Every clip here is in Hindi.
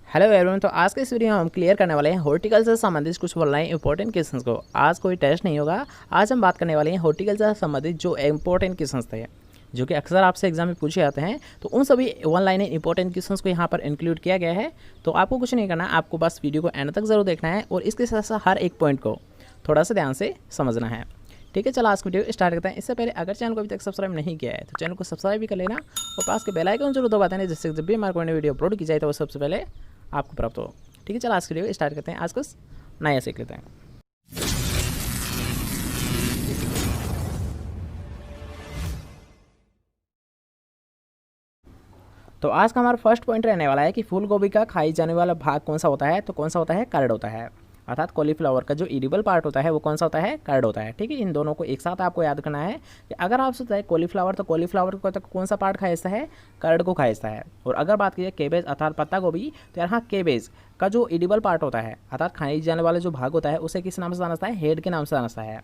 Hello everyone. तो आज के इस वीडियो में हम क्लियर करने वाले हैं हॉर्टिकल्चर से संबंधित कुछ बोल रहे हैं इंपॉर्टेंट क्वेश्चंस को। आज कोई टेस्ट नहीं होगा। आज हम बात करने वाले हैं हॉर्टिकल्चर से संबंधित जो इंपॉर्टेंट क्वेश्चंस थे, जो कि अक्सर आपसे एग्जाम में पूछे जाते हैं। तो उन सभी वन लाइनर इंपॉर्टेंट क्वेश्चंस को यहाँ पर इंक्लूड किया गया है। तो आपको कुछ नहीं करना, आपको बस वीडियो को एंड तक जरूर देखना है और इसके साथ साथ हर एक पॉइंट को थोड़ा सा ध्यान से समझना है। ठीक है, चलो आज वीडियो स्टार्ट करते हैं। इससे पहले अगर चैनल को अभी तक सब्सक्राइब नहीं किया है तो चैनल को सब्सक्राइब भी कर लेना और पास के बेल आइकन जरूर दबाते हैं, जिससे जब भी हमारे कोई वीडियो अपलोड की जाए तो वो सबसे पहले आपको प्राप्त हो। ठीक है, चलो आज की वीडियो स्टार्ट करते हैं। आज कुछ नया सीख लेते हैं। तो आज का हमारा फर्स्ट पॉइंट रहने वाला है कि फूल गोभी का खाई जाने वाला भाग कौन सा होता है। तो कौन सा होता है? कर्ड होता है। अर्थात कॉलीफ्लावर का जो एडिबल पार्ट होता है वो कौन सा होता है? कर्ड होता है। ठीक है, इन दोनों को एक साथ आपको याद करना है कि अगर आप सोचते हैं कॉलीफ्लावर, तो कॉलीफ्लावर को कौन सा पार्ट खाया है? कर्ड को खाया है। और अगर बात कीजिए केबेज अर्थात पत्ता गोभी, तो यहाँ केबेज का जो एडिबल पार्ट होता है अर्थात खाई जाने वाला जो भाग होता है उसे किस नाम से जाना जाता है? हेड के नाम से जाना जाता है।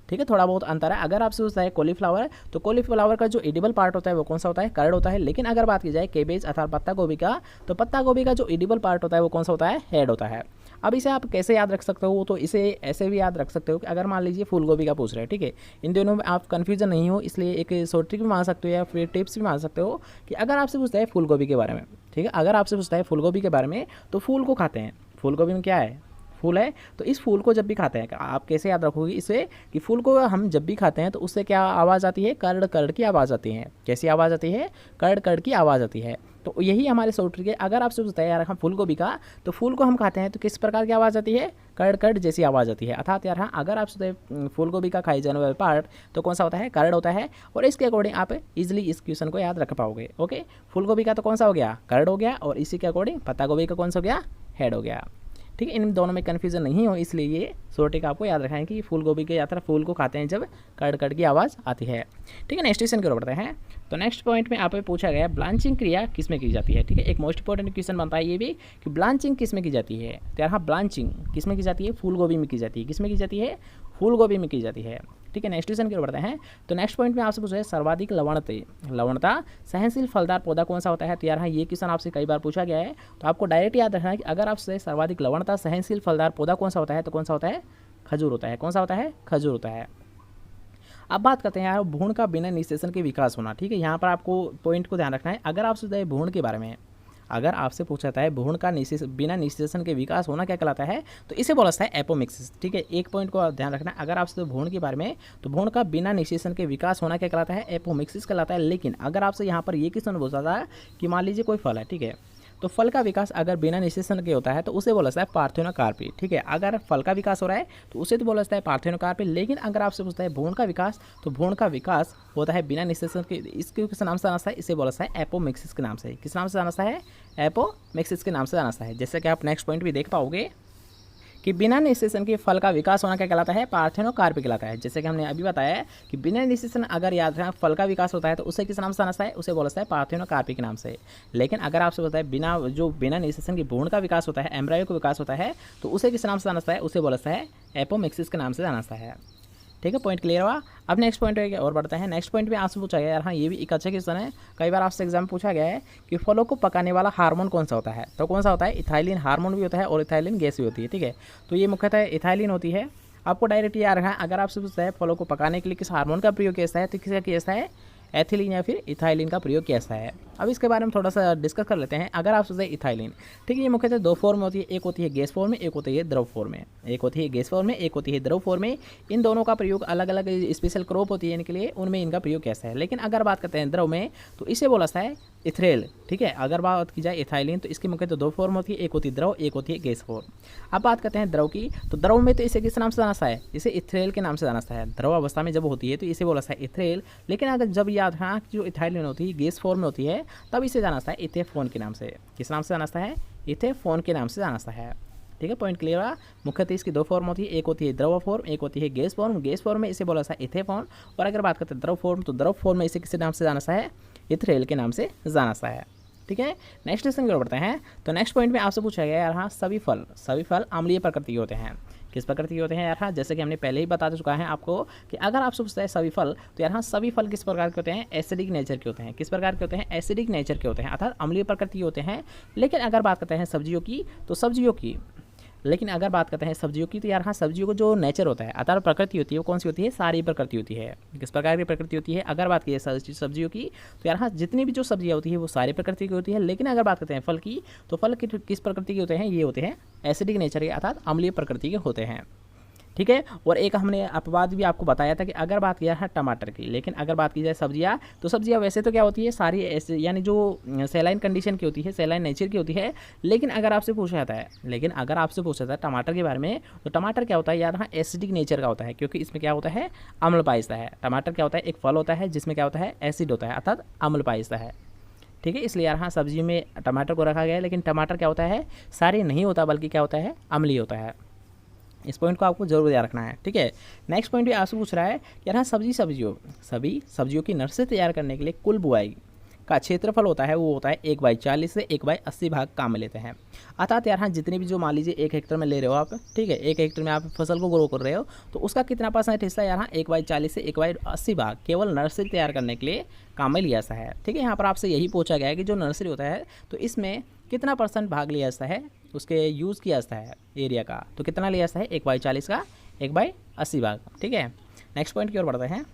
ठीक है, थोड़ा बहुत अंतर है। अगर आपसे पूछता है कॉलीफ्लावर, तो कॉलीफ्लावर का जो एडिबल पार्ट होता है वो कौन सा होता है? कर्ड होता है। लेकिन अगर बात की जाए केबेज अर्थात पत्ता गोभी का, तो पत्ता गोभी का जो एडिबल पार्ट होता है वो कौन सा होता है? हेड होता है। अब इसे आप कैसे याद रख सकते हो? तो इसे ऐसे भी याद रख सकते हो कि अगर मान लीजिए फूल गोभी का पूछ रहे हैं, ठीक है, इन दोनों में आप कन्फ्यूजन नहीं हो, इसलिए एक शॉर्ट ट्रिक भी मान सकते हो या फिर टिप्स भी मान सकते हो कि अगर आपसे पूछता है फूल गोभी के बारे में, ठीक है, अगर आपसे पूछता है फूल गोभी के बारे में, तो फूल को खाते हैं। फूल गोभी में क्या है? फूल है। तो इस फूल को जब भी खाते हैं, आप कैसे याद रखोगे इसे कि फूल को हम जब भी खाते हैं तो उससे क्या आवाज़ आती है? कर्ड कर्ड की आवाज़ आती है। कैसी आवाज़ आती है? कर्ड कर्ड की आवाज़ आती है। तो यही हमारे शॉर्ट ट्रिक है। अगर आपसे पूछता है यार हम फूल गोभी का, तो फूल को हम खाते हैं तो किस प्रकार की आवाज़ आती है? कर्ड कर्ड जैसी आवाज़ आती है। अर्थात यार हाँ, अगर आप सोचते फूल गोभी का खाई जाने वाला पार्ट तो कौन सा होता है? कर्ड होता है। और इसके अकॉर्डिंग आप इजिली इस क्वेश्चन को याद रख पाओगे। ओके, फूल गोभी का तो कौन सा हो गया? कर्ड हो गया। और इसी के अकॉर्डिंग पत्ता गोभी का कौन सा हो गया? हेड हो गया। ठीक है, इन दोनों में कन्फ्यूजन नहीं हो, इसलिए ये शॉर्ट आपको याद रखना है कि फूल गोभी के यात्रा फूल को खाते हैं जब कर्ड कर्ड की आवाज़ आती है। ठीक है, नेक्स्ट क्वेश्चन की ओर बढ़ते हैं। तो नेक्स्ट पॉइंट में आप पूछा गया ब्लांचिंग क्रिया किस में की जाती है। ठीक है, एक मोस्ट इंपॉर्टेंट क्वेश्चन बनता है ये भी कि ब्लांचिंग किस में की जाती है। तो यहाँ ब्लांचिंग किस में की जाती है? फूल गोभी में की जाती है। किस में की जाती है? फूल गोभी में की जाती है। ठीक है, नेक्स्ट क्वेश्चन की ओर बढ़ते हैं। तो नेक्स्ट पॉइंट में आपसे पूछा है सर्वाधिक लवणता सहनशील फलदार पौधा कौन सा होता है। तो यार हाँ, ये क्वेश्चन आपसे कई बार पूछा गया है, तो आपको डायरेक्ट याद रखना है कि अगर आपसे सर्वाधिक लवणता सहनशील फलदार पौधा कौन सा होता है, तो कौन सा होता है? खजूर होता है। कौन सा होता है? खजूर होता है। अब बात करते हैं यार भ्रूण का बिना निषेचन के विकास होना। ठीक है, यहाँ पर आपको पॉइंट को ध्यान रखना है। अगर आपसे पूछता है भ्रूण के बारे में, अगर आपसे पूछा जाता है भ्रूण का बिना निषेचन के विकास होना क्या कहलाता है, तो इसे बोला जाता है एपोमिक्सिस। ठीक है, एक पॉइंट को ध्यान रखना है। अगर आपसे भ्रूण के बारे में, तो भ्रूण का बिना निषेचन के विकास होना क्या कहलाता है? एपोमिक्सिस कहलाता है। लेकिन अगर आपसे यहाँ पर ये क्वेश्चन पूछा था कि मान लीजिए कोई फल है, ठीक है, तो फल का विकास अगर बिना निषेचन के होता है तो उसे बोला जाता है पार्थेनोकार्पी। ठीक है, अगर फल का विकास हो रहा है तो उसे तो बोला जाता है पार्थेनोकार्पी। लेकिन अगर आपसे पूछता है भ्रूण का विकास, तो भ्रूण का विकास होता है बिना निषेचन के। इसके किस नाम से जाना है? इसे बोला जाता है एपोमिक्सिस के नाम से। किस नाम से जाना है? एपोमिक्सिस के नाम से जाना है। जैसे कि आप नेक्स्ट पॉइंट भी देख पाओगे कि बिना निषेचन के फल का विकास होना क्या कहलाता है? पार्थेनोकार्पी कहलाता है। जैसे कि हमने अभी बताया कि बिना निषेचन अगर याद रखें फल का विकास होता है तो उसे किस नाम से जाना है? उसे बोला जाता है पार्थेनोकार्पी के नाम से। लेकिन अगर आपसे बताए बिना निषेचन के भ्रूण का विकास होता है, एम्ब्रायो का विकास होता है, तो उसे किस नाम से जाना है? उसे बोला जाता है एपोमिक्सिस के नाम से जाना है। ठीक है, पॉइंट क्लियर हुआ। अब नेक्स्ट पॉइंट और बढ़ता है। नेक्स्ट पॉइंट में आपसे पूछा गया यार हाँ, ये भी एक अच्छा क्वेश्चन है, कई बार आपसे एग्जाम में पूछा गया है कि फलों को पकाने वाला हार्मोन कौन सा होता है। तो कौन सा होता है? इथाइलिन हार्मोन भी होता है और इथाइलिन गैस भी होती है। ठीक है, तो ये मुख्यतः इथाइलिन होती है। आपको डायरेक्ट याद रखना है। अगर आपसे पूछता है फलों को पकाने के लिए किस हार्मोन का प्रयोग किया है, तो किसका किया है? एथिलीन या फिर इथाइलिन का प्रयोग कैसा है। अब इसके बारे में थोड़ा सा डिस्कस कर लेते हैं। अगर आप सोचते हैं इथाइलिन, ठीक है, ये मुख्यतः दो फॉर्म में होती है। एक होती है गैस फॉर्म में, एक होती है द्रव फॉर्म में। एक होती है गैस फॉर्म में, एक होती है द्रव फॉर्म में। इन दोनों का प्रयोग अलग अलग स्पेशल क्रॉप होती है इनके लिए, उनमें इनका प्रयोग कैसा है। लेकिन अगर बात करते हैं द्रव में, तो इसे बोला जाता है इथ्रेल। ठीक है, अगर बात की जाए इथाइलिन, तो इसकी मुख्यतः दो फॉर्म होती है, एक होती है द्रव, एक होती है गैस फॉर्म। अब बात करते हैं द्रव की, तो द्रव में तो इसे किस नाम से जाना है? इसे इथ्रेल के नाम से जाना है। द्रव अवस्था में जब होती है तो इसे बोला जाता है इथ्रेल। लेकिन अगर जब याद रखना जो इथाइलिन होती है गैस फॉर्म में होती है, तब इसे जाना है इथेफोन के नाम से। किस नाम से जाना है? इथेफोन के नाम से जाना है। ठीक है, पॉइंट क्लियर हुआ। मुख्यतः इसकी दो फॉर्म होती है, एक होती है द्रव फॉर्म, एक होती है गैस फॉर्म। गैस फॉर्म में इसे बोला जाता है इथेफोन। और अगर बात करते हैं द्रव फॉर्म, तो द्रव फॉर्म में इसे किस नाम से जाना है? इथ्रेल के नाम से जाना है। ठीक है, नेक्स्ट क्वेश्चन की ओर बढ़ते हैं। तो नेक्स्ट पॉइंट में आपसे पूछा गया यार हाँ, सभी फल अम्लीय प्रकृति के होते हैं। किस प्रकृति के होते हैं यार, हाँ जैसे कि हमने पहले ही बता चुका है आपको कि अगर आपसे पूछता है सभी फल, तो यार हाँ सभी फल किस प्रकार के होते हैं, एसिडिक नेचर के होते हैं। किस प्रकार के होते हैं, एसिडिक नेचर के होते हैं, अर्थात अम्लीय प्रकृति के होते हैं। लेकिन अगर बात करते हैं सब्जियों की, तो सब्जियों की तो यार हाँ सब्जियों को जो नेचर होता है, अर्थात प्रकृति होती है, वो कौन सी होती है, सारी प्रकृति होती है। किस प्रकार की प्रकृति होती है, अगर बात की जाए सब्जियों की, तो यार हाँ जितनी भी जो सब्जियाँ होती है वो सारी प्रकृति की होती है। लेकिन अगर बात करते हैं फल की, तो फल किस प्रकृति के होते हैं, ये होते हैं एसिडिक नेचर के, अर्थात अम्लीय प्रकृति के होते हैं। ठीक है। और एक हमने अपवाद भी आपको बताया था कि अगर बात किया है टमाटर की, लेकिन अगर बात की जाए सब्जियां, तो सब्जियां वैसे तो क्या होती है, सारी ऐसे यानी जो सेलाइन कंडीशन की होती है, सेलाइन नेचर की होती है। लेकिन अगर आपसे पूछा जाता है टमाटर के बारे में, तो टमाटर क्या होता है यार, हाँ एसिडिक नेचर का होता है, क्योंकि इसमें क्या होता है, अम्ल पाइस्ता है। टमाटर क्या होता है, एक फल होता है जिसमें क्या होता है, एसिड होता है, अर्थात अम्ल पाइस्ता है। ठीक है, इसलिए यार हाँ सब्जी में टमाटर को रखा गया है। लेकिन टमाटर क्या होता है, सारी नहीं होता, बल्कि क्या होता है, अम्लीय होता है। इस पॉइंट को आपको जरूर याद रखना है। ठीक है। नेक्स्ट पॉइंट भी आपसे पूछ रहा है कि यार सभी सब्जियों की नर्सरी तैयार करने के लिए कुल बुआई का क्षेत्रफल होता है, वो होता है 1/40 से 1/80 भाग काम में लेते हैं। अर्थात यार हाँ जितनी भी जो मान लीजिए 1 हेक्टर में ले रहे हो आप, ठीक है, 1 हेक्टर में आप फसल को ग्रो कर रहे हो, तो उसका कितना % हिस्सा यार हाँ 1/40 से 1/80 भाग केवल नर्सरी तैयार करने के लिए काम में लिया जाता है। ठीक है, यहाँ पर आपसे यही पूछा गया है कि जो नर्सरी होता है, तो इसमें कितना % भाग लिया जाता है, उसके यूज़ किया जाता है एरिया का, तो कितना लिया जाता है, 1/40 का 1/80 भाग। ठीक है। नेक्स्ट पॉइंट की ओर बढ़ते हैं।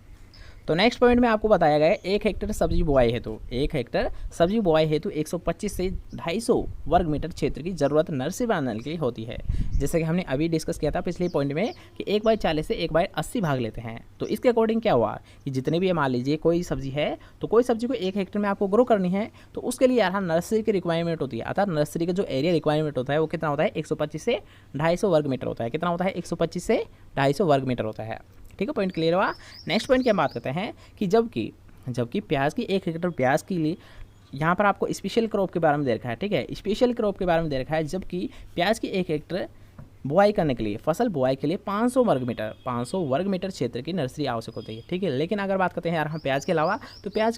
तो नेक्स्ट पॉइंट में आपको बताया गया है 1 हेक्टर सब्जी बुआई हेतु 125 से 250 वर्ग मीटर क्षेत्र की जरूरत नर्सरी बनाने के लिए होती है। जैसे कि हमने अभी डिस्कस किया था पिछले पॉइंट में कि 1/40 से 1/80 भाग लेते हैं। तो इसके अकॉर्डिंग क्या हुआ कि जितने भी मान लीजिए कोई सब्जी है, तो कोई सब्जी को 1 हेक्टर में आपको ग्रो करनी है, तो उसके लिए यहाँ नर्सरी की रिक्वायरमेंट होती है, अर्थात नर्सरी का जो एरिया रिक्वायरमेंट होता है वो कितना होता है, 125 से 250 वर्ग मीटर होता है। कितना होता है, 125 से 250 वर्ग मीटर होता है। ठीक है, पॉइंट क्लियर हुआ। नेक्स्ट पॉइंट की हम बात करते हैं कि जबकि प्याज की 1 हेक्टर प्याज के लिए यहाँ पर आपको स्पेशल क्रॉप के बारे में दे रखा है। ठीक है, स्पेशल क्रॉप के बारे में दे रखा है, जबकि प्याज की 1 हेक्टर बुआई करने के लिए, फसल बुआई के लिए 500 वर्ग मीटर क्षेत्र की नर्सरी आवश्यक होती है। ठीक है। लेकिन अगर बात करते हैं यार हम प्याज के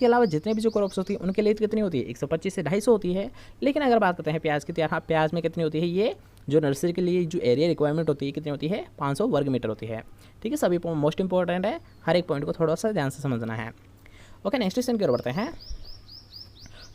अलावा जितने भी जो क्रॉप्स होती है उनके लिए कितनी होती है, 125 से 250 होती है। लेकिन अगर बात करते हैं प्याज की, तो यार प्याज में कितनी होती है, ये जो नर्सरी के लिए जो एरिया रिक्वायरमेंट होती है कितनी होती है, 500 वर्ग मीटर होती है। ठीक है, सभी मोस्ट इंपॉर्टेंट है, हर एक पॉइंट को थोड़ा सा ध्यान से समझना है। ओके, नेक्स्ट क्वेश्चन की ओर बढ़ते हैं।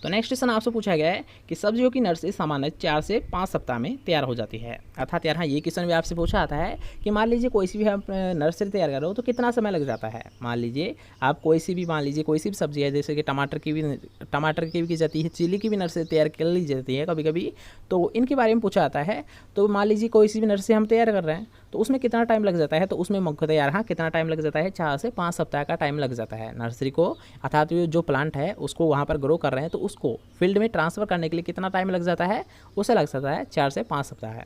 तो नेक्स्ट क्वेश्चन आपसे पूछा गया है कि सब्जियों की नर्सरी सामान्य 4 से 5 सप्ताह में तैयार हो जाती है। अर्थात यार हाँ ये क्वेश्चन भी आपसे पूछा आता है कि मान लीजिए कोई सी भी आप नर्सरी तैयार कर रहे हो तो कितना समय लग जाता है। मान लीजिए आप कोई सी भी सब्जी है, जैसे कि टमाटर की भी की जाती है, चिली की भी नर्सरी तैयार कर ली जाती है कभी कभी, तो इनके बारे में पूछा आता है। तो मान लीजिए कोई सी भी नर्सरी हम तैयार कर रहे हैं, तो उसमें कितना टाइम लग जाता है, तो उसमें मुख्यतः यार हाँ कितना टाइम लग जाता है, 4 से 5 सप्ताह का टाइम लग जाता है नर्सरी को, अर्थात जो प्लांट है उसको वहाँ पर ग्रो कर रहे हैं, तो उसको फील्ड में ट्रांसफ़र करने के लिए कितना टाइम लग जाता है, उसे लग सकता है 4 से 5 सप्ताह है।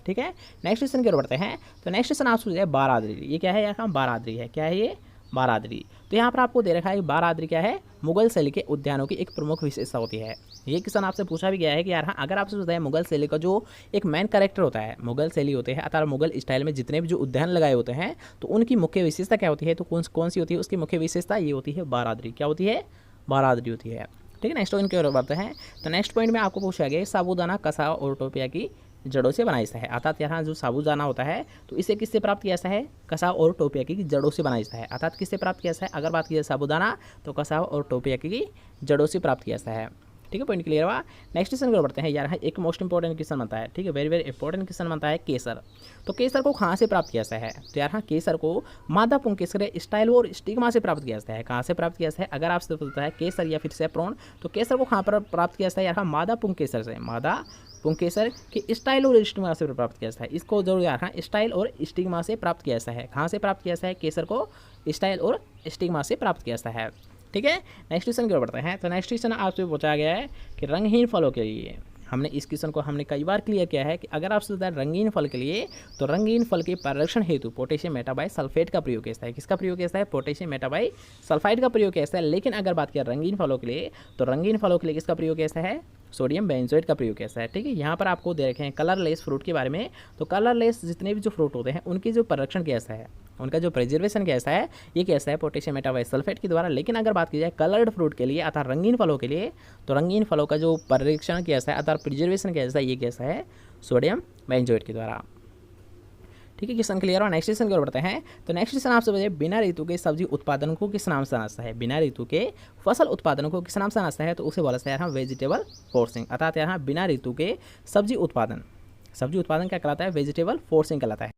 ठीक है। नेक्स्ट क्वेश्चन की ओर बढ़ते हैं। तो नेक्स्ट क्वेश्चन आपसे पूछा है बारादरी, ये क्या है यार, बारादरी है, क्या है ये, बारादरी। तो यहाँ पर आपको दे रखा है बारादरी क्या है, मुगल शैली के उद्यानों की एक प्रमुख विशेषता होती है। ये क्वेश्चन आपसे पूछा भी गया है कि यार हाँ अगर आपसे पूछता है मुगल शैली का जो एक मेन कैरेक्टर होता है, मुगल शैली होते हैं, अर्थात मुगल स्टाइल में जितने भी जो उद्यान लगाए होते हैं, तो उनकी मुख्य विशेषता क्या होती है, तो कौन सी होती है, उसकी मुख्य विशेषता ये होती है बारादरी। क्या होती है, बारादरी होती है। ठीक है, नेक्स्ट पॉइंट की ओर बढ़ते हैं। तो नेक्स्ट पॉइंट में आपको पूछा गया साबूदाना कसाव और टोपिया की जड़ों से बनाया जाता है। अर्थात यहाँ जो साबूदाना होता है तो इसे किससे प्राप्त किया जाता है, कसाव और टोपिया की जड़ों से बनाया जाता है। अर्थात किससे प्राप्त किया जाता है, अगर बात की जाए साबूदाना, तो कसाव और टोपिया की जड़ों से प्राप्त किया जाता है। ठीक है, पॉइंट क्लियर हुआ। नेक्स्ट क्वेश्चन को बढ़ते हैं। यार एक मोस्ट इंपॉर्टेंट क्वेश्चन बनता है, ठीक है, वेरी वेरी इंपॉर्टेंट क्वेश्चन बनता है केसर। तो केसर को कहाँ से प्राप्त किया जाता है, तो यार केसर को मादा पुंकेसर स्टाइल और स्टिग्मा से प्राप्त किया जाता है। कहाँ से प्राप्त किया जाता है, अगर आपसे पूछता है केसर या फिर सेफ्रॉन, तो केसर को कहाँ पर प्राप्त किया जाता है, यार मादा पुंकेसर से, मादा पुंकेसर के स्टाइल और स्टिग्मा से प्राप्त किया जाता है। इसको जरूर यार हाँ स्टाइल और स्टिग्मा से प्राप्त किया जाता है। कहाँ से प्राप्त किया जाता है, केसर को स्टाइल और स्टिग्मा से प्राप्त किया जाता है। ठीक है, नेक्स्ट क्वेश्चन की ओर बढ़ते हैं। तो नेक्स्ट क्वेश्चन आपसे पूछा गया है कि रंगहीन फलों के लिए, हमने इस क्वेश्चन को हमने कई बार क्लियर किया है कि अगर आपसे पूछता है रंगीन फल के लिए, तो रंगीन फल के परिरक्षण हेतु पोटेशियम मेटाबाइसल्फेट का प्रयोग किया जाता है। किसका प्रयोग किया जाता है, पोटेशियम मेटाबाइसल्फाइड का प्रयोग किया जाता है। लेकिन अगर बात करें रंगीन फलों के लिए, तो रंगीन फलों के लिए किसका प्रयोग किया जाता है, सोडियम बेंजोएट का प्रयोग कैसा है। ठीक है, यहाँ पर आपको दे रखे हैं कलरलेस फ्रूट के बारे में। तो कलरलेस जितने भी जो फ्रूट होते हैं उनकी जो परिरक्षण कैसा है, उनका जो प्रिजर्वेशन कैसा है, ये कैसा है, पोटेशियम मेटाबाइसल्फेट के द्वारा। लेकिन अगर बात की जाए कलर्ड फ्रूट के लिए अर्थात रंगीन फलों के लिए, तो रंगीन फलों का जो परिरक्षण कैसा है अर्थात प्रिजर्वेशन कैसा है, ये कैसा है, सोडियम बेंजोएट के द्वारा। ठीक है, क्वेश्चन क्लियर हो। नेक्स्ट क्वेश्चन की ओर बढ़ते हैं। तो नेक्स्ट क्वेश्चन आपसे बताइए, बिना ऋतु के सब्जी उत्पादन को किस नाम से जाना है? बिना ऋतु के फसल उत्पादन को किस नाम से जाना है? तो उसे बोला जाता है वेजिटेबल फोर्सिंग, अर्थात यहाँ बिना ऋतु के सब्जी उत्पादन क्या कहलाता है? वेजिटेबल फोर्सिंग कहलाता है।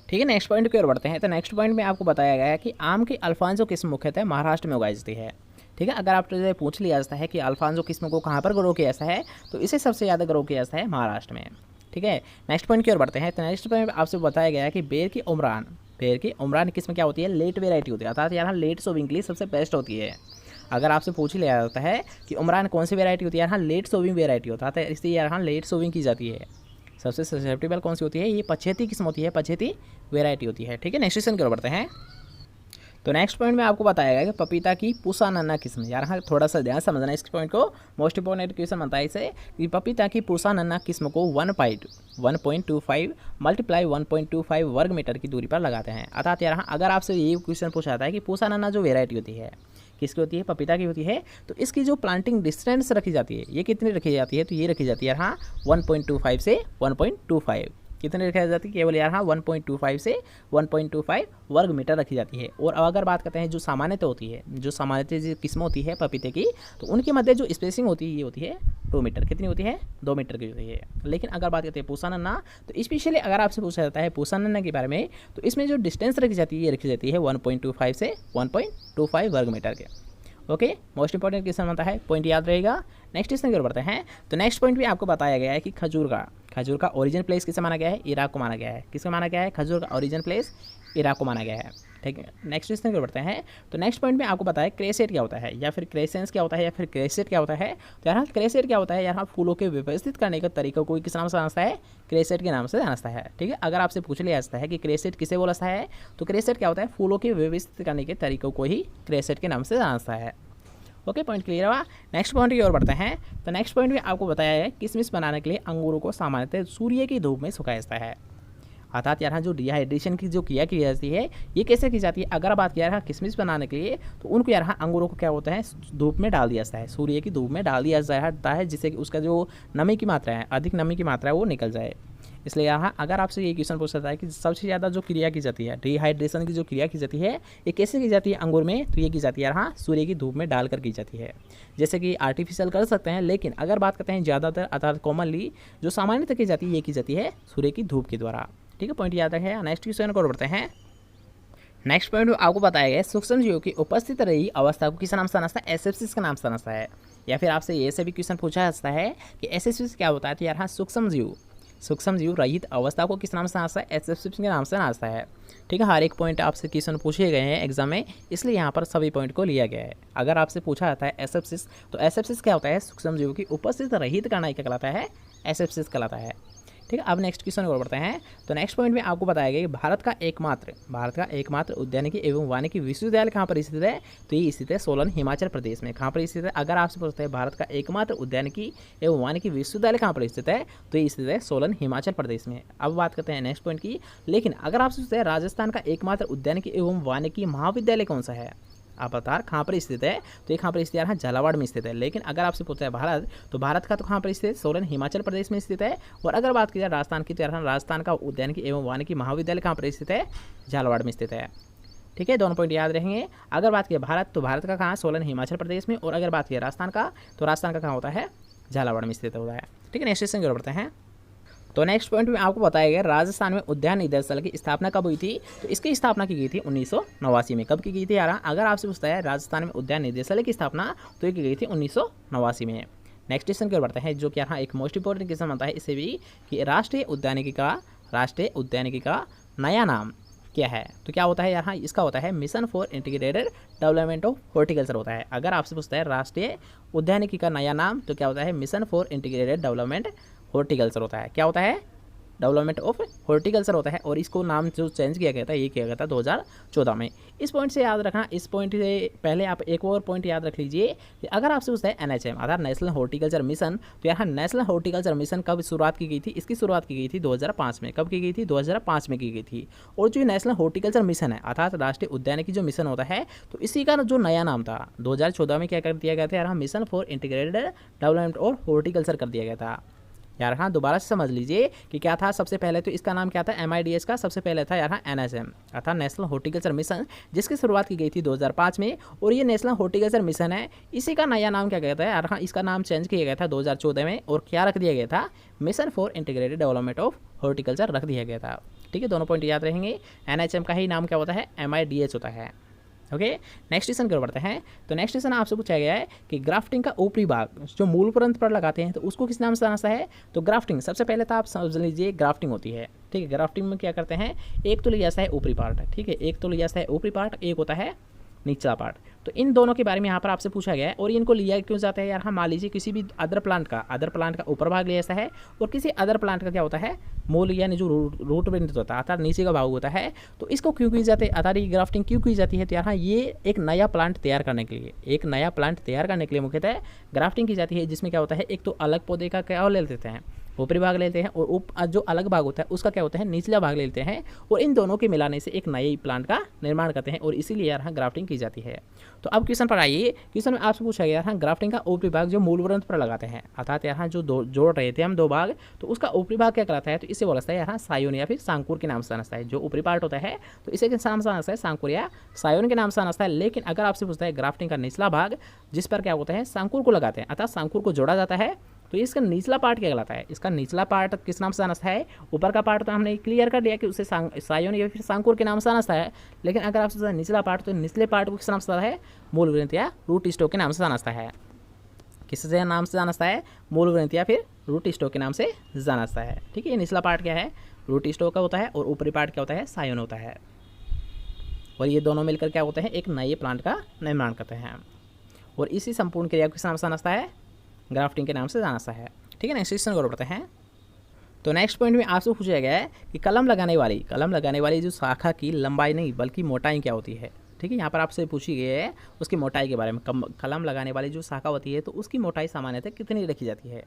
ठीक है, नेक्स्ट पॉइंट की ओर बढ़ते हैं। तो नेक्स्ट पॉइंट में आपको बताया गया है कि आम की अल्फांसो किस्म मुख्यतः महाराष्ट्र में उगाई जाती है। ठीक है, अगर आपसे पूछ लिया जाता है कि अल्फांसो किस्म को कहाँ पर ग्रो किया जाता है, तो इसे सबसे ज़्यादा ग्रो किया जाता है महाराष्ट्र में। ठीक है, नेक्स्ट पॉइंट की ओर बढ़ते हैं। तो नेक्स्ट पॉइंट आपसे बताया गया है कि बेर की उमरान किस्म क्या होती है? लेट वेराइटी होती है, अर्थात यहाँ लेट सोविंग के लिए सबसे बेस्ट होती है। अगर आपसे पूछ लिया जाता है कि उमरान कौन सी वेराइटी होती है, यहाँ लेट सोविंग वेराइटी होता है, इसलिए यहाँ लेट सोविंग की जाती है। सबसे ससेप्टेबल कौन सी होती है? ये पछेती किस्म होती है, पछेती वेराइटी होती है। ठीक है, नेक्स्ट क्वेश्चन की ओर बढ़ते हैं। तो नेक्स्ट पॉइंट में आपको बताया गया कि पपीता की पूसा नन्ना किस्म, यार हाँ थोड़ा सा ध्यान समझना इस पॉइंट को, मोस्ट इंपॉर्टेंट क्वेश्चन बनता है इसे कि पपीता की पूसा नन्ना किस्म को 1.25 मल्टीप्लाई 1.25 वर्ग मीटर की दूरी पर लगाते हैं। अर्थात यार हाँ अगर आपसे ये क्वेश्चन पूछा जाता है कि पूसा नन्ना जो वेराइटी होती है किसकी होती है? पपीता की होती है, तो इसकी जो प्लांटिंग डिस्टेंस रखी जाती है ये कितनी रखी जाती है? तो ये रखी जाती है हाँ 1.25 से 1.25 कितने रखी जाती है? केवल यार हाँ 1.25 से 1.25 वर्ग मीटर रखी जाती है। और अगर बात करते हैं जो सामान्यतः होती है, जो सामान्यतः किस्म होती है पपीते की, तो उनके मध्य जो स्पेसिंग होती है ये होती है 2 मीटर। कितनी होती है? 2 मीटर की होती है। लेकिन अगर बात करते हैं पूसा नन्ना, तो स्पेशली अगर आपसे पूछा जाता है पूसा नन्ना के बारे में, तो इसमें जो डिस्टेंस रखी जाती है ये रखी जाती है 1.25 से 1.25 वर्ग मीटर के। ओके, मोस्ट इंपॉर्टेंट क्वेश्चन बनता है, पॉइंट याद रहेगा। नेक्स्ट क्वेश्चन की ओर बढ़ते हैं। तो नेक्स्ट पॉइंट भी आपको बताया गया है कि खजूर का ओरिजिन प्लेस किसे माना गया है? इराक को माना गया है। किसको माना गया है? खजूर का ओरिजिन प्लेस इराक को माना गया है। ठीक है, नेक्स्ट क्वेश्चन की ओर बढ़ते हैं। तो नेक्स्ट पॉइंट में आपको बताया क्रेसेट क्या होता है, या फिर क्रेसेंस क्या होता है, या फिर क्रेसेट क्या होता है? तो यहाँ क्रेसेट क्या होता है? यहाँ फूलों के व्यवस्थित करने का तरीका को किस नाम से जानता है? क्रेसेट के नाम से जानता है। ठीक है, अगर आपसे पूछ लिया जाता है कि क्रेसेट किसे बोला जाता है, तो क्रेसेट क्या होता है? फूलों के व्यवस्थित करने के तरीकों को ही क्रेसेट के नाम से जानता है। ओके, पॉइंट क्लियर हुआ। नेक्स्ट पॉइंट की ओर बढ़ते हैं। तो नेक्स्ट पॉइंट में आपको बताया है किशमिश बनाने के लिए अंगूरों को सामान्यतः सूर्य की धूप में सुखाया जाता है। अर्थात यहाँ जो डिहाइड्रेशन की जो क्रिया की जाती है ये कैसे की जाती है? अगर बात किया किशमिश बनाने के लिए, तो उनको यहाँ अंगूरों को क्या होता है? धूप में डाल दिया जाता है, सूर्य की धूप में डाल दिया जाता है, जिससे कि उसका जो नमी की मात्रा है, अधिक नमी की मात्रा है वो निकल जाए। इसलिए यहाँ अगर आपसे ये क्वेश्चन पूछा जाता है कि सबसे ज़्यादा जो क्रिया की जाती है, डिहाइड्रेशन की जो क्रिया की जाती है, ये कैसे की जाती है अंगूर में? तो ये की जाती है यहाँ सूर्य की धूप में डालकर की जाती है। जैसे कि आर्टिफिशियल कर सकते हैं, लेकिन अगर बात करते हैं ज़्यादातर अर्थात कॉमनली जो सामान्यतः की जाती है ये की जाती है सूर्य की धूप के द्वारा। ठीक है, पॉइंट याद रखें। नेक्स्ट क्वेश्चन को बढ़ते हैं। नेक्स्ट पॉइंट में आपको बताया गया सूक्ष्म जीवों की उपस्थित रही अवस्था को किस नाम से जाना है? एसेप्सिस का नाम से जाना है। या फिर आपसे ये से भी क्वेश्चन पूछा जाता है कि एसेप्सिस क्या होता है? तो यहाँ सूक्ष्म जीव रहित अवस्था को किस नाम से नाचता है? एसेप्सिस के नाम से नाचता है। ठीक है, हर एक पॉइंट आपसे क्वेश्चन पूछे गए हैं एग्जाम में, इसलिए यहाँ पर सभी पॉइंट को लिया गया है। अगर आपसे पूछा जाता है एसेप्सिस, तो एसेप्सिस क्या होता है? सूक्ष्म जीव की उपस्थित रहित करना क्या कहलाता है? एसेप्सिस कहलाता है। ठीक है, अब नेक्स्ट क्वेश्चन को बढ़ते हैं। तो नेक्स्ट पॉइंट में आपको बताया गया कि भारत का एकमात्र उद्यानिकी एवं वानिकी विश्वविद्यालय कहाँ पर स्थित है? तो ये स्थित है सोलन, हिमाचल प्रदेश में। कहाँ पर स्थित है? अगर आपसे पूछते हैं भारत का एकमात्र उद्यानिकी एवं वानिकी विश्वविद्यालय कहाँ पर स्थित है, तो ये स्थित है सोलन, हिमाचल प्रदेश में। अब बात करते हैं नेक्स्ट पॉइंट की। लेकिन अगर आपसे पूछते हैं राजस्थान का एकमात्र उद्यानिकी एवं वानिकी महाविद्यालय कौन सा है? आप बता कहाँ पर स्थित है? तो ये कहाँ पर स्थित है? झालावाड़ में स्थित है। लेकिन अगर आपसे पूछता है भारत, तो भारत का तो कहाँ पर स्थित है? सोलन, हिमाचल प्रदेश में स्थित है। और अगर बात की जाए राजस्थान की, तो राजस्थान का उद्यानिकी एवं वानिकी महाविद्यालय कहाँ पर स्थित है? झालावाड़ में स्थित है। ठीक है, दोनों पॉइंट याद रहेंगे। अगर बात की भारत, तो भारत का कहाँ? सोलन, हिमाचल प्रदेश में। और अगर बात की राजस्थान का, तो राजस्थान का कहाँ होता है? झालावाड़ में स्थित होता है। ठीक है, नेक्स्ट क्वेश्चन की ओर बढ़ते हैं। तो नेक्स्ट पॉइंट में आपको बताया गया राजस्थान में उद्यान निदेशालय की स्थापना कब हुई थी? तो इसकी स्थापना की गई थी 1989 में। कब की गई थी यार? अगर आपसे पूछता है राजस्थान में उद्यान निदेशालय की स्थापना, तो ये की गई थी 1989 में। नेक्स्ट क्वेश्चन की ओर बढ़ते हैं, जो कि यहाँ एक मोस्ट इंपॉर्टेंट क्वेश्चन बनता है इसे भी, कि राष्ट्रीय उद्यानिकी का नया नाम क्या है? तो क्या होता है यहाँ? इसका होता है mission for integrated development of horticulture होता है। अगर आपसे पूछता है राष्ट्रीय उद्यानिकी का नया नाम, तो क्या होता है? Mission for integrated development horticulture होता है। क्या होता है? डेवलपमेंट ऑफ हॉर्टिकल्चर होता है। और इसको नाम जो चेंज किया गया था ये किया गया था 2014 में। इस पॉइंट से याद रखना, इस पॉइंट से पहले आप एक और पॉइंट याद रख लीजिए कि अगर आपसे पूछता है NHM अर्थात नेशनल हॉर्टिकल्चर मिशन, तो यहाँ नेशनल हॉर्टिकल्चर मिशन कब शुरुआत की गई थी? इसकी शुरुआत की गई थी 2005 में। कब की गई थी? 2005 में की गई थी। और जो नेशनल हॉर्टिकल्चर मिशन है अर्थात राष्ट्रीय उद्यानिकी जो मिशन होता है, तो इसी का जो नया नाम था 2014 में क्या कर दिया गया था? यहाँ मिशन फॉर इंटीग्रेटेड डेवलपमेंट और हॉर्टिकल्चर कर दिया गया था। यार हाँ दोबारा से समझ लीजिए कि क्या था। सबसे पहले तो इसका नाम क्या था, MIDH का सबसे पहले था यार हाँ NHM अर्थात नेशनल हॉर्टिकल्चर मिशन, जिसकी शुरुआत की गई थी 2005 में। और ये नेशनल हॉर्टिकल्चर मिशन है, इसी का नया नाम क्या कहता है यार हाँ, इसका नाम चेंज किया गया था 2014 में। और क्या रख दिया गया था, mission for integrated development of horticulture रख दिया गया था। ठीक है, दोनों पॉइंट याद रहेंगे। NHM का ही नाम क्या होता है, MIDH होता है। ओके, नेक्स्ट क्वेश्चन की ओर बढ़ते हैं। तो नेक्स्ट क्वेश्चन आपसे पूछा गया है कि ग्राफ्टिंग का ऊपरी भाग जो मूल परंत पर लगाते हैं तो उसको किस नाम से जाना है। तो ग्राफ्टिंग सबसे पहले तो आप समझ लीजिए ग्राफ्टिंग होती है। ठीक है, ग्राफ्टिंग में क्या करते हैं, एक तो लिया जाता है ऊपरी पार्ट। ठीक है, एक तो लिया जाता है ऊपरी पार्ट, एक होता है निचला पार्ट। तो इन दोनों के बारे में यहाँ पर आपसे पूछा गया है। और इनको लिया क्यों जाता है यार, हम मान लीजिए किसी भी अदर प्लांट का ऊपर भाग लिया जाता है और किसी अदर प्लांट का क्या होता है, मूल यानी जो रूट बिंदु होता है अर्थात नीचे का भाग होता है। तो इसको क्यों की जाती है, अर्थात ये ग्राफ्टिंग क्यों की जाती है। तो यार हाँ, ये एक नया प्लांट तैयार करने के लिए, मुख्यतः ग्राफ्टिंग की जाती है, जिसमें क्या होता है, एक तो अलग पौधे का क्या ले लेते हैं, ऊपरी भाग लेते हैं, और जो अलग भाग होता है उसका क्या होता है, निचला भाग लेते हैं। और इन दोनों के मिलाने से एक नए प्लांट का निर्माण करते हैं, और इसीलिए यहाँ ग्राफ्टिंग की जाती है। तो अब क्वेश्चन पर आइए। क्वेश्चन में आपसे पूछा गया यहाँ ग्राफ्टिंग का ऊपरी भाग जो मूल ग्रंथ पर लगाते हैं, अर्थात यहाँ जो जोड़ रहे थे हम दो भाग, तो उसका ऊपरी भाग क्या कहलाता है। तो इसे बोलता है यहाँ सायोन या फिर सांकुर के नाम से जाना है। जो ऊपरी पार्ट होता है तो इसे किस नाम से जाना है, सांकुर या सायोन के नाम से जाना है। लेकिन अगर आपसे पूछता है ग्राफ्टिंग का निचला भाग जिस पर क्या होता है, सांकुर को लगाते हैं अर्थात सांकुर को जोड़ा जाता है, तो इसका निचला पार्ट क्या कहलाता है। इसका निचला पार्ट किस नाम से जाना है, ऊपर का पार्ट तो हमने क्लियर कर दिया कि उसे सायोन या फिर सांकुर के नाम से जाना है। लेकिन अगर आपसे निचला पार्ट, तो निचले पार्ट को किस नाम से जाना है, मूल ग्रंथ या रूट स्टॉक के नाम से जाना है। किससे नाम से जाना है, मूल ग्रंथ या फिर रूट स्टॉक के नाम से जाना है। ठीक है, ये निचला पार्ट क्या है, रूट स्टॉक का होता है, और ऊपरी पार्ट क्या होता है, सायोन होता है। और ये दोनों मिलकर क्या होते हैं, एक नए प्लांट का निर्माण करते हैं। और इसी संपूर्ण क्रिया को किस नाम से जाना है, ग्राफ्टिंग के नाम से जाना है। ठीक है, नेक्स्ट क्वेश्चन को बढ़ते हैं। तो नेक्स्ट पॉइंट में आपसे पूछा गया है कि कलम लगाने वाली जो शाखा की लंबाई नहीं बल्कि मोटाई क्या होती है। ठीक है, यहाँ पर आपसे पूछी गई है उसकी मोटाई के बारे में। कलम लगाने वाली जो शाखा होती है तो उसकी मोटाई सामान्यतः कितनी रखी जाती है।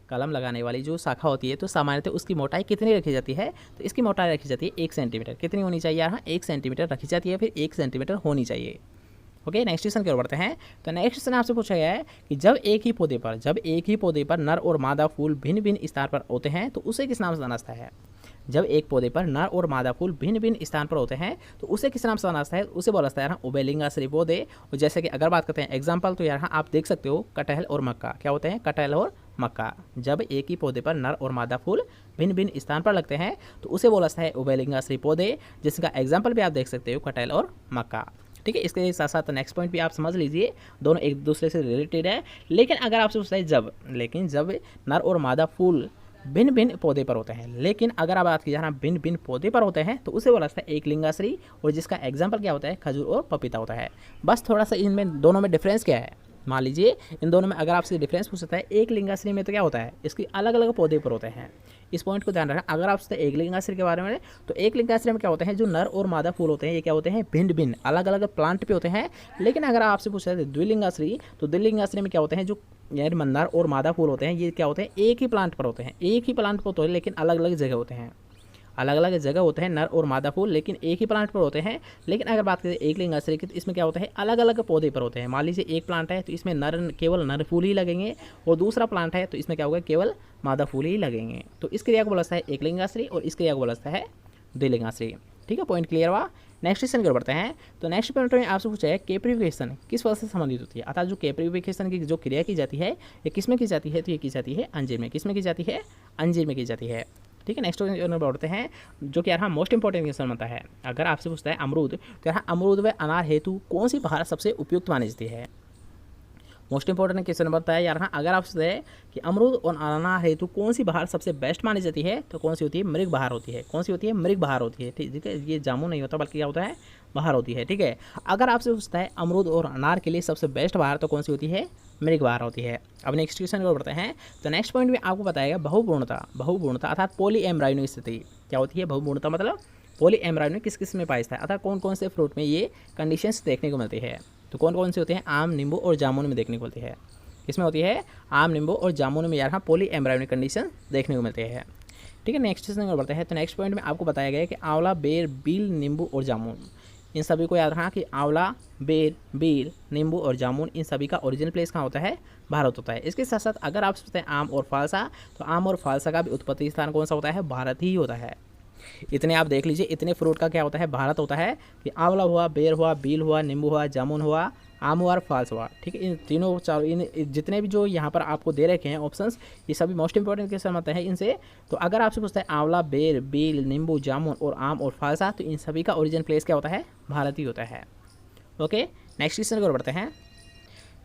कलम लगाने वाली जो शाखा होती है तो सामान्यतः उसकी मोटाई कितनी रखी जाती है। तो इसकी मोटाई रखी जाती है 1 सेंटीमीटर। कितनी होनी चाहिए यहाँ, 1 सेंटीमीटर रखी जाती है, फिर 1 सेंटीमीटर होनी चाहिए। ओके, नेक्स्ट क्वेश्चन की ओर बढ़ते हैं। तो नेक्स्ट क्वेश्चन आपसे पूछा गया है कि जब एक ही पौधे पर नर और मादा फूल भिन्न भिन्न स्थान पर होते हैं तो उसे किस नाम से जाना है। जब एक पौधे पर नर और मादा फूल भिन्न भिन्न स्थान पर होते हैं तो उसे किस नाम से जाना है, उसे बोला जाता है यहाँ उभयलिंगाश्री पौधे। और जैसे कि अगर बात करते हैं एग्जाम्पल, तो यहाँ आप देख सकते हो कटहल और मक्का क्या होते हैं, कटहल और मक्का। जब एक ही पौधे पर नर और मादा फूल भिन्न भिन्न स्थान पर लगते हैं तो उसे बोला जाता है उभयलिंगाश्री पौधे, जिसका एग्जाम्पल भी आप देख सकते हो कटहल और मक्का। ठीक है, इसके साथ साथ नेक्स्ट पॉइंट भी आप समझ लीजिए, दोनों एक दूसरे से रिलेटेड है। लेकिन अगर आपसे पूछता है जब नर और मादा फूल भिन्न भिन्न पौधे पर होते हैं, लेकिन अगर आप बात की जाना भिन्न भिन्न पौधे पर होते हैं तो उसे बोला जाता है एक लिंगाश्री, और जिसका एग्जाम्पल क्या होता है, खजूर और पपीता होता है। बस थोड़ा सा इनमें दोनों में डिफरेंस क्या है, मान लीजिए इन दोनों में अगर आपसे डिफरेंस पूछता है, एक लिंगाश्री में तो क्या होता है, इसकी अलग अलग पौधे पर होते हैं। इस पॉइंट को ध्यान रखना। अगर आप सोचते हैं एक लिंगाश्री के बारे में, तो एक लिंगाश्री में क्या होते हैं, जो नर और मादा फूल होते हैं ये क्या होते हैं, भिन्न भिन्न अलग अलग प्लांट पे होते हैं। लेकिन अगर आपसे पूछा है द्विलिंगाश्री, तो द्विलिंगाश्री में क्या होते हैं, जो यानी नर और मादा फूल होते हैं ये क्या होते हैं, एक ही प्लांट पर होते हैं, लेकिन अलग अलग जगह होते हैं, नर और मादा फूल लेकिन एक ही प्लांट पर होते हैं। लेकिन अगर बात करें एक लिंगाश्री की, तो इसमें क्या होता है, अलग अलग पौधे पर होते हैं। मान लीजिए एक प्लांट है तो इसमें केवल नर फूल ही लगेंगे, और दूसरा प्लांट है तो इसमें क्या होगा, केवल मादा फूल ही लगेंगे। तो इस क्रिया को बोला जाता है एक लिंगाश्री, और इस क्रिया को बोला जाता है द्विलिंगाश्री। ठीक है, पॉइंट क्लियर हुआ। नेक्स्ट क्वेश्चन की ओर बढ़ते हैं। तो नेक्स्ट पॉइंट में आपसे पूछा है कैप्रिफिकेशन किस वजह से संबंधित होती है, अर्थात जो कैप्रिफिकेशन की जो क्रिया की जाती है ये किस में की जाती है, तो ये की जाती है अंजीर में। किस में की जाती है, अंजीर में की जाती है। ठीक है, नेक्स्ट क्वेश्चन बढ़ते हैं, जो कि यहाँ मोस्ट इंपॉर्टेंट क्वेश्चन बनता है। अगर आपसे पूछता है अमरूद, तो यहाँ अमरूद व अनार हेतु कौन सी बहार सबसे उपयुक्त मानी जाती है। मोस्ट इंपॉर्टेंट क्वेश्चन बनता है यार। अगर आपसे है कि अमरूद और अनार हेतु कौन सी बहार सबसे बेस्ट मानी जाती है, तो कौन सी होती है, मृग बहार होती है। कौन सी होती है, मृग बहार होती है। ठीक है, ये जामुन नहीं होता बल्कि क्या होता है, बहार होती है। ठीक है, अगर आपसे पूछता है अमरूद और अनार के लिए सबसे बेस्ट बहार, तो कौन सी होती है, मृग बहार होती है। अब नेक्स्ट क्वेश्चन को बढ़ते हैं। तो नेक्स्ट पॉइंट में आपको बताएगा बहुपूर्णता अर्थात पॉलीएम्ब्रायोनिक स्थिति क्या होती है। बहुपूर्णता मतलब पॉलीएम्ब्रायोनिक किस किस में पाई जाता है, अर्थात कौन कौन से फ्रूट में ये कंडीशंस देखने को मिलती है। तो कौन कौन से होते हैं, आम, नींबू और जामुन में देखने को मिलती है। किसमें होती है, आम, नींबू और जामुन में यहाँ पॉलीएम्ब्रायोनिक कंडीशन देखने को मिलते हैं। ठीक है, नेक्स्ट क्वेश्चन को बढ़ते हैं। तो नेक्स्ट पॉइंट में आपको बताया गया है कि आंवला, बेर, बील, नींबू और जामुन इन सभी को याद रखना कि आंवला, बेर, बील, नींबू और जामुन इन सभी का ओरिजिनल प्लेस कहाँ होता है? भारत होता है। इसके साथ साथ अगर आप सोचते हैं आम और फालसा, तो आम और फालसा का भी उत्पत्ति स्थान कौन सा होता है? भारत ही होता है। इतने आप देख लीजिए, इतने फ्रूट का क्या होता है? भारत होता है कि आंवला हुआ, बेर हुआ, बील हुआ, नींबू हुआ, जामुन हुआ, आम हुआ और फाल्स हुआ। ठीक है, इन तीनों चारों इन जितने भी जो यहाँ पर आपको दे रखे हैं ऑप्शंस, ये सभी मोस्ट इंपॉर्टेंट क्वेश्चन आते हैं इनसे। तो अगर आपसे पूछता है आंवला, बेर, बील, नींबू, जामुन और आम और फालसा, तो इन सभी का ओरिजिन प्लेस क्या होता है? भारत ही होता है। ओके, नेक्स्ट क्वेश्चन की ओर बढ़ते हैं।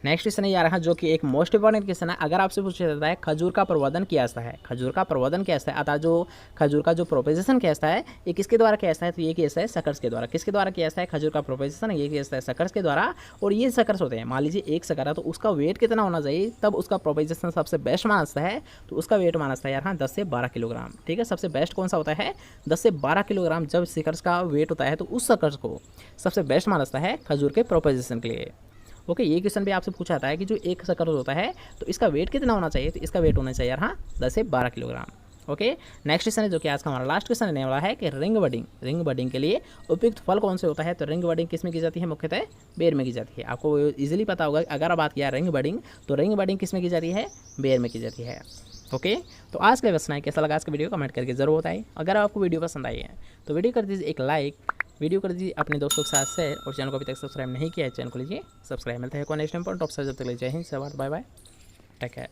नेक्स्ट क्वेश्चन ये आ रहा है जो कि एक मोस्ट इंपॉर्टेंट क्वेश्चन है। अगर आपसे पूछा जाता है खजूर का प्रवर्धन किया जाता है, खजूर का प्रवर्धन किया जाता है, अतः जो खजूर का जो प्रोपेगेशन किया जाता है ये किसके द्वारा किया जाता है? तो ये किया जाता है सकर्स के द्वारा। किसके द्वारा किया जाता है खजूर का प्रोपेगेशन? ये किया जाता है सकर्स के द्वारा। और ये सकर्स होते हैं, मान लीजिए एक सकर है तो उसका वेट कितना होना चाहिए तब उसका प्रोपेगेशन सबसे बेस्ट माना जाता है? तो उसका वेट माना जाता है यार 10 से 12 किलोग्राम। ठीक है, सबसे बेस्ट कौन सा होता है? 10 से 12 किलोग्राम जब सकर्स का वेट होता है तो उस सकर्स को सबसे बेस्ट माना जाता है खजूर के प्रोपेगेशन के लिए। ओके, ये क्वेश्चन भी आपसे पूछा जाता है कि जो एक सकल होता है तो इसका वेट कितना होना चाहिए? तो इसका वेट होना चाहिए यार 10 से 12 किलोग्राम। ओके, नेक्स्ट क्वेश्चन है जो कि आज का हमारा लास्ट क्वेश्चन रहने वाला है कि रिंग बडिंग के लिए उपयुक्त फल कौन से होता है? तो रिंग बडिंग किस में की जाती है? मुख्यतः बेर में की जाती है। आपको इजीली पता होगा अगर बात किया रिंग बडिंग, तो रिंग बडिंग किस में की जाती है? बेर में की जाती है। ओके, तो आज का बस कैसा लगा आज का वीडियो कमेंट करके जरूर बताइए। अगर आपको वीडियो पसंद आई है तो वीडियो कर दीजिए एक लाइक, वीडियो कर दीजिए अपने दोस्तों के साथ शेयर, और चैनल को अभी तक सब्सक्राइब नहीं किया है चैनल को लीजिए सब्सक्राइब। मिलता है नेक्स्ट इंपॉर्टेंट टॉपिक से, जब तक ले जय Hind, bye bye, take care.